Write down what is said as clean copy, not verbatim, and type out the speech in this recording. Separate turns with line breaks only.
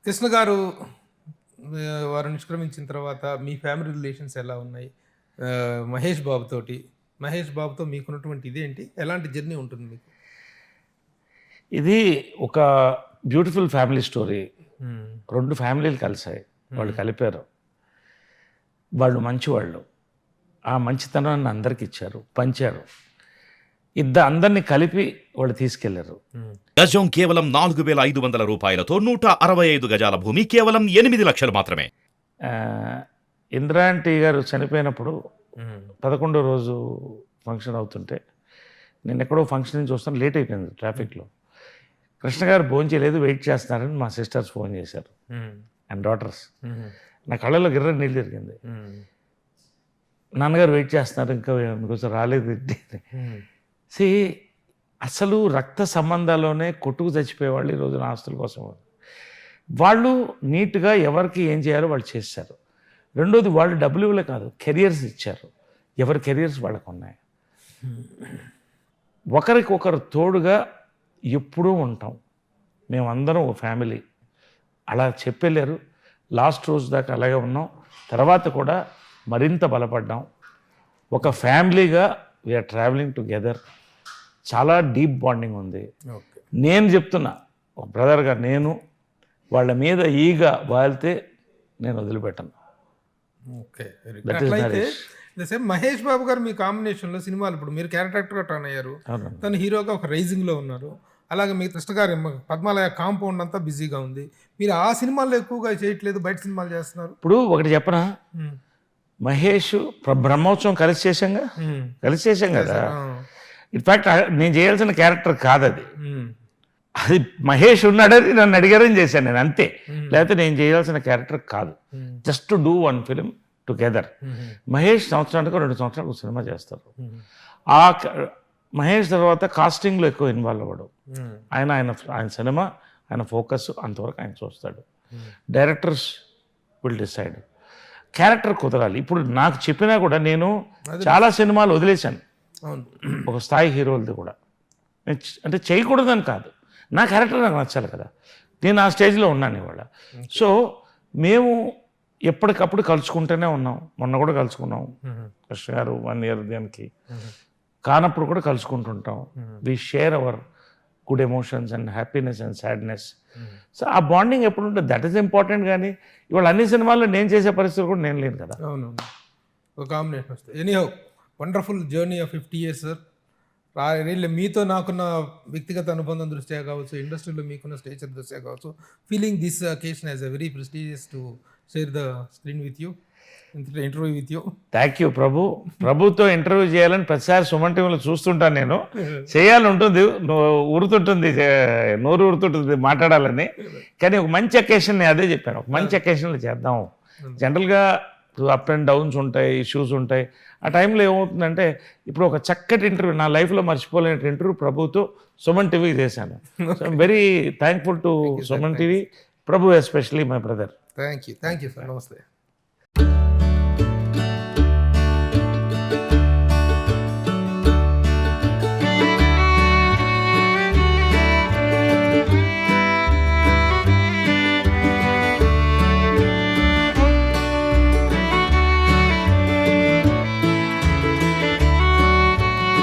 కృష్ణ గారు వారు నిష్క్రమించిన తర్వాత మీ ఫ్యామిలీ రిలేషన్స్ ఎలా ఉన్నాయి? మహేష్ బాబుతోటి. మహేష్ బాబుతో మీకున్నటువంటి ఇదేంటి? ఎలాంటి జర్నీ ఉంటుంది మీకు?
ఇది ఒక బ్యూటిఫుల్ ఫ్యామిలీ స్టోరీ.
హ్మ్.
2 ఫ్యామిలీలు కలిసాయి. వాళ్ళు కలిపారు. వాళ్ళు మంచివాళ్ళు. ఆ మంచితనాన్ని అందరికి ఇచ్చారు, పంచారు. అందరినీ కలిపి వాళ్ళు తీసుకెళ్లారు.
గజం కేవలం 4,500 రూపాయలతో 165 గజాల భూమి కేవలం 8 లక్షలు మాత్రమే.
ఇంద్రాంటి గారు చనిపోయినప్పుడు 11వ రోజు ఫంక్షన్ అవుతుంటే నేను ఎక్కడో ఫంక్షన్ నుంచి వస్తాను, లేట్ అయిపోయింది ట్రాఫిక్లో. కృష్ణ గారు ఫోన్ చేయలేదు, వెయిట్ చేస్తున్నారని మా సిస్టర్స్ ఫోన్ చేశారు అండ్ డాటర్స్. నా కళ్ళలో గిర్ర నీళ్ళు తిరిగింది. నాన్నగారు వెయిట్ చేస్తున్నారు, ఇంకా మీకోసం రాలేదు. సి అసలు రక్త సంబంధాల్లోనే కొట్టుకు చచ్చిపోయేవాళ్ళు ఈరోజు ఆస్తుల కోసం. వాళ్ళు నీట్గా ఎవరికి ఏం చేయాలో వాళ్ళు చేశారు. రెండోది వాళ్ళు డబ్బులు ఇవ్వలే కాదు, కెరియర్స్ ఇచ్చారు. ఎవరి కెరియర్స్ వాళ్ళకు ఉన్నాయి. ఒకరికొకరు తోడుగా ఎప్పుడూ ఉంటాం. మేమందరం ఒక ఫ్యామిలీ అలా చెప్పలేరు. లాస్ట్ రోజు దాకా అలాగే ఉన్నాం. తర్వాత కూడా మరింత బలపడ్డాం. ఒక ఫ్యామిలీగా వీఆర్ ట్రావెలింగ్ టుగెదర్. చాలా డీప్ బాండింగ్ ఉంది. నేను చెప్తున్నా, ఒక బ్రదర్గా నేను వాళ్ళ మీద ఈగా వాళ్తే నేను వదిలిపెట్టను.
ఓకే, అట్లయితే సేమ్ మహేష్ బాబు గారు మీ కాంబినేషన్లో సినిమాలు, ఇప్పుడు మీరు క్యారెక్టర్గా టర్న్ అయ్యారు, తను హీరోగా ఒక రైజింగ్లో ఉన్నారు. అలాగే మీ కృష్ణ గారు పద్మాలయ కాంపౌండ్ అంతా బిజీగా ఉంది. మీరు ఆ సినిమాల్లో ఎక్కువగా చేయట్లేదు, బయట సినిమాలు చేస్తున్నారు.
ఇప్పుడు ఒకటి చెప్పనా, మహేష్ బ్రహ్మోత్సవం కలిసి చేశాం కదా. ఇన్ఫ్యాక్ట్ నేను చేయాల్సిన క్యారెక్టర్ కాదు అది. అది మహేష్ ఉన్నాడని నన్ను అడిగారని చేశాను నేను, అంతే. లేకపోతే నేను చేయాల్సిన క్యారెక్టర్ కాదు. Just to do 1 film together. Mahesh సంవత్సరానికి 2 సంవత్సరాలకు సినిమా చేస్తారు. ఆ మహేష్ తర్వాత కాస్టింగ్లో ఎక్కువ ఇన్వాల్వ్ అవ్వడు. ఆయన సినిమా, ఆయన ఫోకస్ అంతవరకు ఆయన చూస్తాడు. Directors will decide. క్యారెక్టర్ కుదరాలి. ఇప్పుడు నాకు చెప్పినా కూడా నేను చాలా సినిమాలు వదిలేశాను, ఒక స్థాయి హీరోలది కూడా. అంటే చేయకూడదని కాదు, నా క్యారెక్టర్ నాకు నచ్చాలి కదా. నేను ఆ స్టేజ్లో ఉన్నాను ఇవాళ. సో మేము ఎప్పటికప్పుడు కలుసుకుంటూనే ఉన్నాం. మొన్న కూడా కలుసుకున్నాం. కృష్ణ గారు 1 year దానికి కానప్పుడు కూడా కలుసుకుంటుంటాం. We share our good emotions and happiness and sadness. So ఆ బాండింగ్ ఎప్పుడు ఉంటుంది, దట్ ఈస్ ఇంపార్టెంట్. కానీ ఇవాళ అన్ని సినిమాల్లో నేను చేసే పరిస్థితి కూడా నేను లేను కదా.
అవునవును, ఒక కాంబినేషన్ వస్తుంది. Anyhow, wonderful journey of 50 years sir. మీతో నాకున్న వ్యక్తిగత అనుబంధం దృష్ట్యా కావచ్చు, ఇండస్ట్రీలో మీకున్న స్టేచర్ దృష్ట్యా కావచ్చు, feeling this occasion as a very prestigious to share the screen with you, interview with you.
Thank you. ప్రభుతో ఇంటర్వ్యూ చేయాలని ప్రతిసారి సుమన్ టీవీలో చూస్తుంటాను. నేను చేయాలని ఉంటుంది, ఊరుతుంటుంది, నోరు ఊరుతుంటుంది మాట్లాడాలని. కానీ ఒక మంచి అకేషన్, నేను అదే చెప్పాను, ఒక మంచి అకేషన్లో చేద్దాం. జనరల్గా అప్ అండ్ డౌన్స్ ఉంటాయి, ఇష్యూస్ ఉంటాయి. ఆ టైంలో ఏమవుతుందంటే, ఇప్పుడు ఒక చక్కటి ఇంటర్వ్యూ, నా లైఫ్లో మర్చిపోలేని ఇంటర్వ్యూ ప్రభుతో సుమన్ టీవీ చేశాను. So I'm very thankful to Suman TV, Prabhu especially my brother.
Thank you sir. నమస్తే.